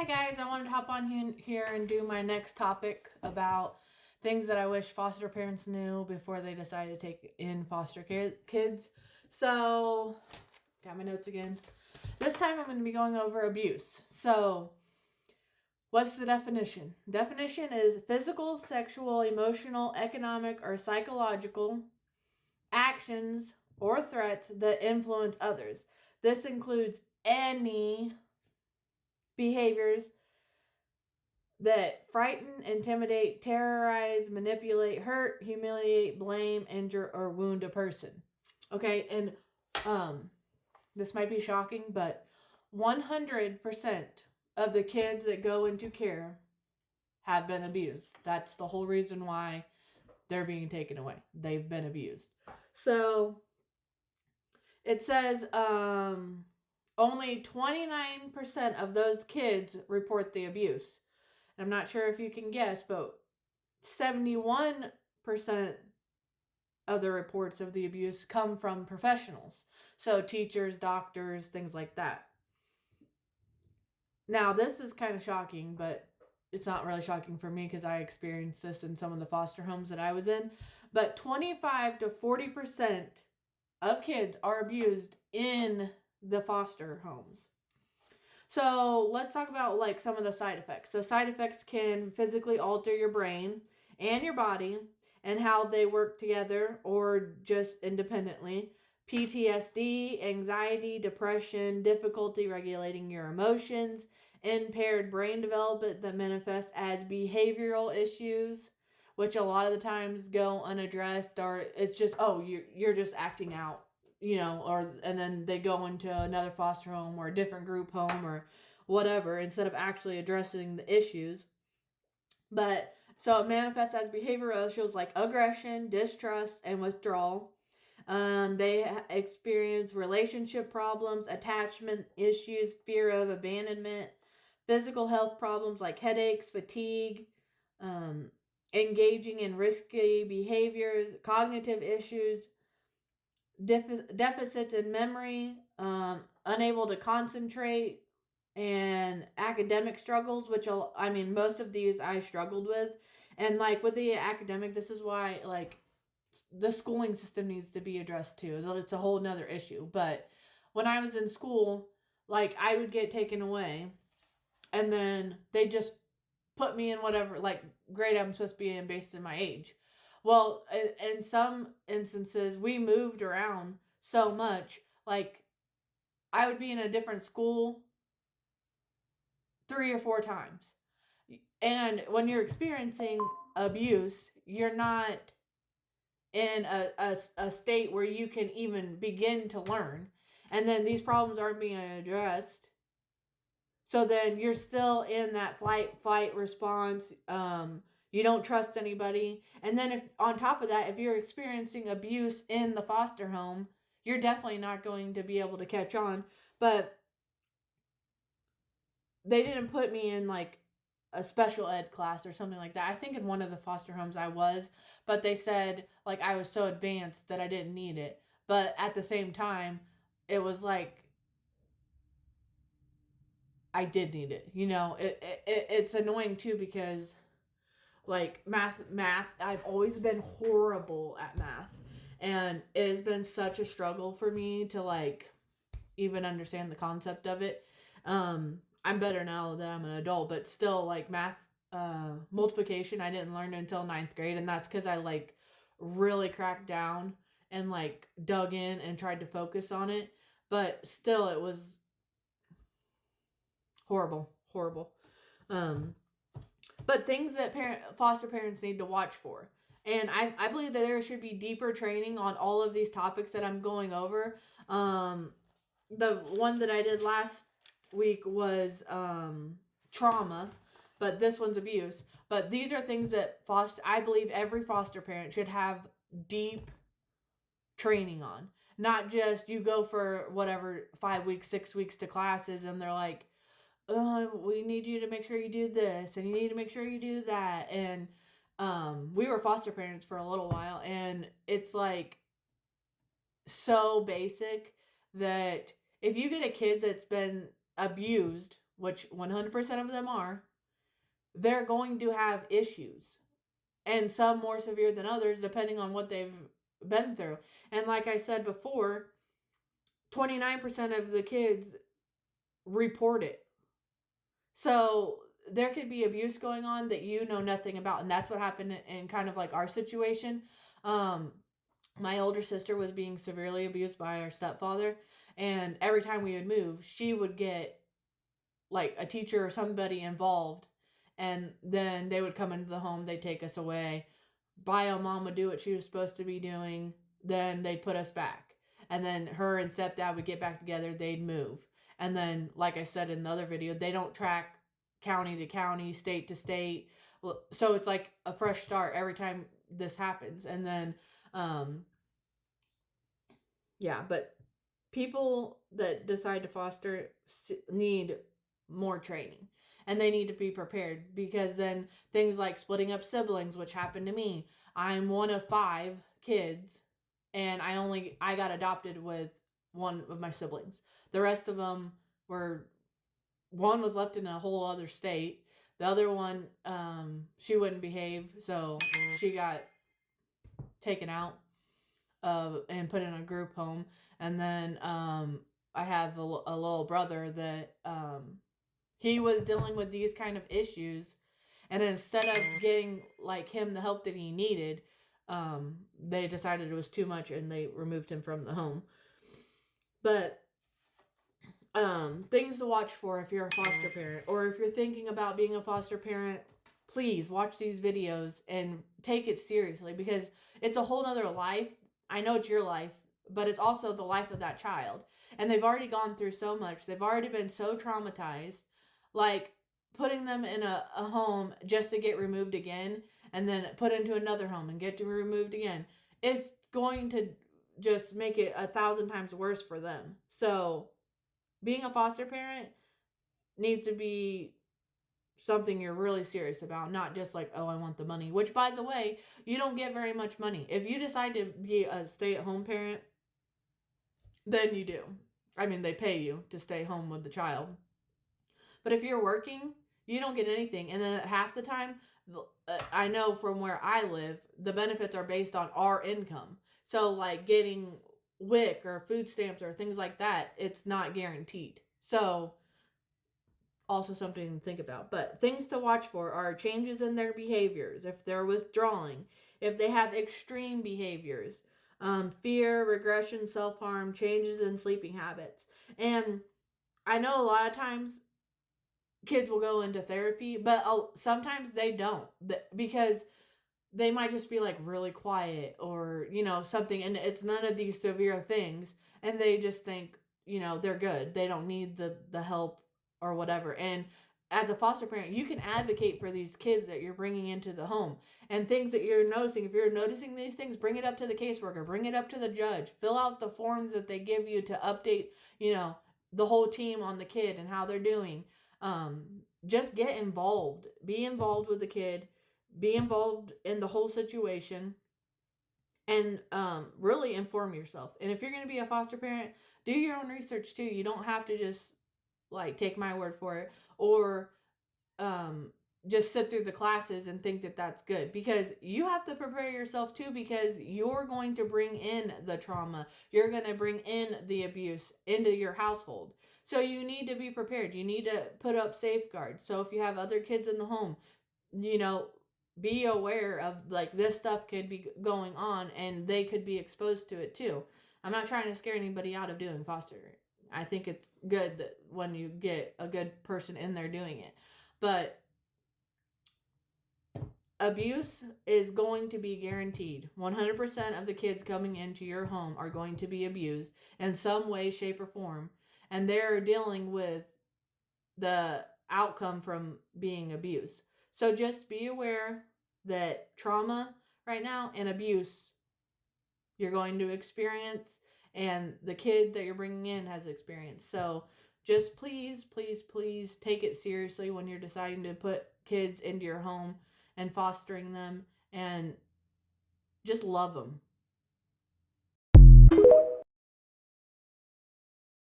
Hi guys, I wanted to hop on here and do my next topic about things that I wish foster parents knew before they decided to take in foster kids. So, got my notes again. This time I'm going to be going over abuse. So, what's the definition? Definition is physical, sexual, emotional, economic, or psychological actions or threats that influence others. This includes any behaviors that frighten, intimidate, terrorize, manipulate, hurt, humiliate, blame, injure, or wound a person. Okay, and this might be shocking, but 100% of the kids that go into care have been abused. That's the whole reason why they're being taken away. They've been abused. So it says only 29% of those kids report the abuse. I'm not sure if you can guess, but 71% of the reports of the abuse come from professionals. So teachers, doctors, things like that. Now, this is kind of shocking, but it's not really shocking for me because I experienced this in some of the foster homes that I was in. But 25 to 40% of kids are abused in the foster homes. So let's talk about like some of the side effects. So side effects can physically alter your brain and your body and how they work together or just independently. PTSD, anxiety, depression, difficulty regulating your emotions, impaired brain development that manifest as behavioral issues, which a lot of the times go unaddressed, or it's just, oh, you're just acting out, or and then they go into another foster home or a different group home or whatever instead of actually addressing the issues. But so it manifests as behavioral issues like aggression, distrust, and withdrawal. They experience relationship problems, attachment issues, fear of abandonment, physical health problems like headaches, fatigue, engaging in risky behaviors, cognitive issues, deficits in memory, unable to concentrate, and academic struggles, which most of these I struggled with. And like with the academic, this is why like the schooling system needs to be addressed too. It's a whole nother issue. But when I was in school, like I would get taken away and then they just put me in whatever like grade I'm supposed to be in based on my age. Well, in some instances, we moved around so much. Like I would be in a different school 3 or 4 times. And when you're experiencing abuse, you're not in a state where you can even begin to learn. And then these problems aren't being addressed. So then you're still in that fight response. You don't trust anybody. And then if on top of that, if you're experiencing abuse in the foster home, you're definitely not going to be able to catch on. But they didn't put me in like a special ed class or something like that. I think in one of the foster homes I was, but they said like I was so advanced that I didn't need it. But at the same time, it was like I did need it. It's annoying too because like math, I've always been horrible at math. And it has been such a struggle for me to like even understand the concept of it. I'm better now that I'm an adult, but still like math multiplication I didn't learn until ninth grade, and that's because I like really cracked down and like dug in and tried to focus on it. But still it was horrible. Um, but things that foster parents need to watch for. And I believe that there should be deeper training on all of these topics that I'm going over. The one that I did last week was trauma, but this one's abuse. But these are things that I believe every foster parent should have deep training on. Not just you go for whatever 5 weeks, 6 weeks to classes and they're like, we need you to make sure you do this and you need to make sure you do that. And we were foster parents for a little while, and it's like so basic that if you get a kid that's been abused which 100% of them are, they're going to have issues. And some more severe than others, depending on what they've been through. And like I said before, 29% of the kids report it. So there could be abuse going on that you know nothing about. And that's what happened in kind of like our situation. My older sister was being severely abused by our stepfather. And every time we would move, she would get like a teacher or somebody involved. And then they would come into the home, they'd take us away. Bio mom would do what she was supposed to be doing. Then they'd put us back. And then her and stepdad would get back together, they'd move. And then, like I said in the other video, they don't track county to county, state to state. So it's like a fresh start every time this happens. And then, yeah, but people that decide to foster need more training. And they need to be prepared, because then things like splitting up siblings, which happened to me. I'm one of 5 kids, and I got adopted with one of my siblings. The rest of them one was left in a whole other state. The other one, she wouldn't behave, so she got taken out and put in a group home. And then I have a little brother that he was dealing with these kind of issues, and instead of getting like him the help that he needed, they decided it was too much and they removed him from the home. But things to watch for if you're a foster parent, or if you're thinking about being a foster parent, please watch these videos and take it seriously, because it's a whole nother life. I know it's your life, but it's also the life of that child. And they've already gone through so much. They've already been so traumatized. Like, putting them in a home just to get removed again, and then put into another home and get removed again, it's going to just make it 1,000 times worse for them. So being a foster parent needs to be something you're really serious about, not just like, oh, I want the money, which, by the way, you don't get very much money. If you decide to be a stay-at-home parent, then you do. I mean, they pay you to stay home with the child. But if you're working, you don't get anything. And then half the time, I know from where I live, the benefits are based on our income. So like getting WIC or food stamps or things like that, it's not guaranteed. So also something to think about. But things to watch for are changes in their behaviors, if they're withdrawing, if they have extreme behaviors, fear, regression, self-harm, changes in sleeping habits. And I know a lot of times kids will go into therapy, but sometimes they don't, because they might just be like really quiet, or something, and it's none of these severe things, and they just think they're good, they don't need the help or whatever. And as a foster parent, you can advocate for these kids that you're bringing into the home, and things that you're noticing. If you're noticing these things, bring it up to the caseworker, bring it up to the judge, fill out the forms that they give you to update the whole team on the kid and how they're doing. Just get involved. Be involved with the kid. Be involved in the whole situation. And really inform yourself. And if you're going to be a foster parent, do your own research too. You don't have to just like take my word for it, or just sit through the classes and think that that's good, because you have to prepare yourself too, because you're going to bring in the trauma. You're going to bring in the abuse into your household. So you need to be prepared. You need to put up safeguards. So if you have other kids in the home, be aware of like this stuff could be going on and they could be exposed to it too. I'm not trying to scare anybody out of doing foster. I think it's good that when you get a good person in there doing it. But abuse is going to be guaranteed. 100% of the kids coming into your home are going to be abused in some way, shape, or form. And they're dealing with the outcome from being abused. So just be aware that trauma right now and abuse you're going to experience, and the kid that you're bringing in has experienced. So just please, please, please take it seriously when you're deciding to put kids into your home and fostering them, and just love them.